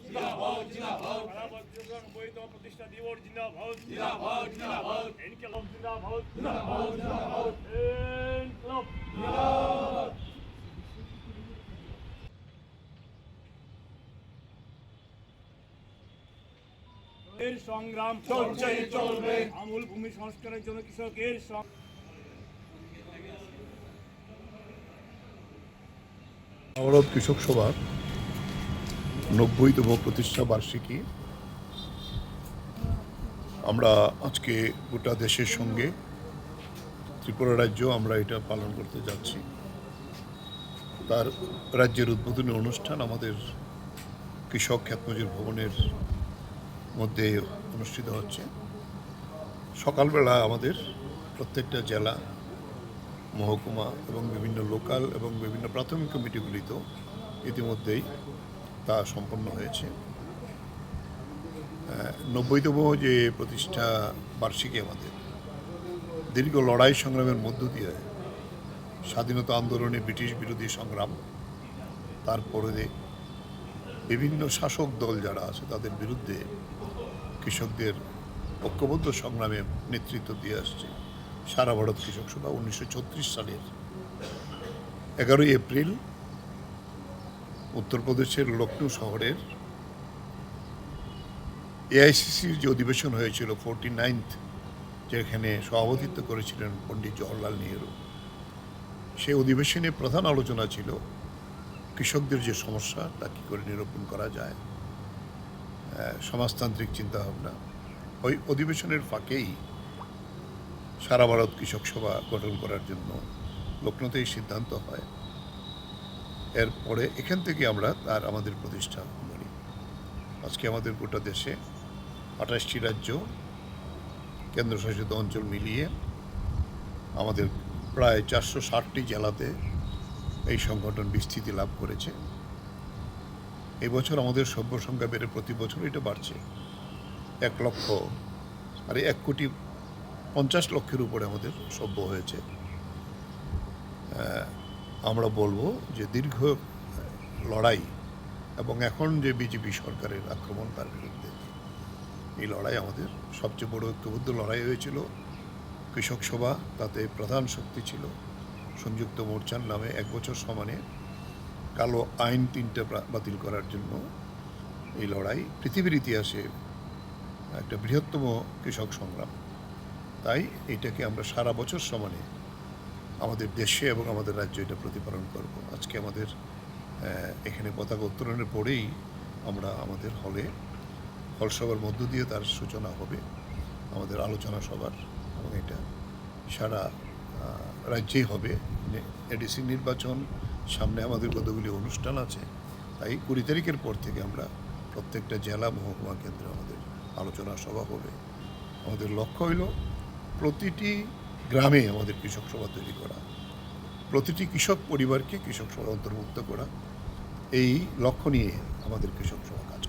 জিন্দাবাদ জিন্দাবাদ জিন্দাবাদ কারাবদ্ধ বৈধ প্রতিষ্ঠা দিবস জিন্দাবাদ জিন্দাবাদ জিন্দাবাদ ইনকিলাব জিন্দাবাদ জিন্দাবাদ জিন্দাবাদ ইনকিলাব জিন্দাবাদ। এর সংগ্রাম চলছে চলবে আমূল ভূমি সংস্কারের জন্য কৃষকের অবরোধ কৃষক সভার ৯০তম প্রতিষ্ঠা বার্ষিকী আমরা আজকে গোটা দেশের সঙ্গে ত্রিপুরা রাজ্য আমরা এটা পালন করতে যাচ্ছি। তার রাজ্যের উদ্বোধনী অনুষ্ঠান আমাদের কৃষক খ্যাতমজুর ভবনের মধ্যে অনুষ্ঠিত হচ্ছে। সকালবেলা আমাদের প্রত্যেকটা জেলা, মহকুমা এবং বিভিন্ন লোকাল এবং বিভিন্ন প্রাথমিক কমিটিগুলিতেও ইতিমধ্যেই তা সম্পন্ন হয়েছে। ৯০তম যে প্রতিষ্ঠা বার্ষিকী আমাদের দীর্ঘ লড়াই সংগ্রামের মধ্য দিয়ে স্বাধীনতা আন্দোলনে ব্রিটিশ বিরোধী সংগ্রাম, তারপরে বিভিন্ন শাসক দল যারা আছে তাদের বিরুদ্ধে কৃষকদের ঐক্যবদ্ধ সংগ্রামে নেতৃত্ব দিয়ে আসছে সারা ভারত কৃষক সভা। 1936 সালের 11ই এপ্রিল উত্তরপ্রদেশের লখনৌ শহরের এআইসিসির যে অধিবেশন হয়েছিল 49th, যেখানে সভাপতিত্ব করেছিলেন পণ্ডিত জওহরলাল নেহরু, সেই অধিবেশনে প্রধান আলোচনা ছিল কৃষকদের যে সমস্যা তা কী করে নিরূপণ করা যায়, সমাজতান্ত্রিক চিন্তাভাবনা। ওই অধিবেশনের ফাঁকেই সারা ভারত কৃষক সভা গঠন করার জন্য লখনৌতেই সিদ্ধান্ত হয়। এরপরে এখান থেকে আমরা আমাদের প্রতিষ্ঠা করি। আজকে আমাদের গোটা দেশে 28টি রাজ্য, কেন্দ্রশাসিত অঞ্চল মিলিয়ে আমাদের প্রায় 460টি জেলাতে এই সংগঠন বিস্তৃতি লাভ করেছে। এই বছর আমাদের সভ্য সংখ্যা বেড়ে প্রতি বছর এটা বাড়ছে। 1 লক্ষ আর 1,50,00,000 উপরে আমাদের সভ্য হয়েছে। আমরা বলবো যে দীর্ঘ লড়াই এবং এখন যে বিজেপি সরকারের আক্রমণ তার বিরুদ্ধে এই লড়াই আমাদের সবচেয়ে বড় ঐক্যবদ্ধ লড়াই হয়েছিল। কৃষক সভা তাতে প্রধান শক্তি ছিল। সংযুক্ত মোর্চার নামে 1 বছর সমানে কালো আইন 3টা বাতিল করার জন্য এই লড়াই পৃথিবীর ইতিহাসে একটা বৃহত্তম কৃষক সংগ্রাম। তাই এটাকে আমরা সারা বছর সমানে আমাদের দেশে এবং আমাদের রাজ্যে এটা প্রতিপালন করব। আজকে আমাদের এখানে পতাকা উত্তোলনের পরেই আমরা আমাদের হলসভার মধ্য দিয়ে তার সূচনা হবে আমাদের আলোচনা সভার, এবং এটা সারা রাজ্যেই হবে। এডিসি নির্বাচন সামনে, আমাদের কতগুলি অনুষ্ঠান আছে। তাই 20 তারিখের পর থেকে আমরা প্রত্যেকটা জেলা, মহকুমা কেন্দ্রে আমাদের আলোচনা সভা হবে। আমাদের লক্ষ্য হইল প্রতিটি গ্রামে আমাদের কৃষক সভা তৈরি করা, প্রতিটি কৃষক পরিবারকে কৃষক সভা অন্তর্ভুক্ত করা। এই লক্ষ্য নিয়ে আমাদের কৃষক সভা কাজ।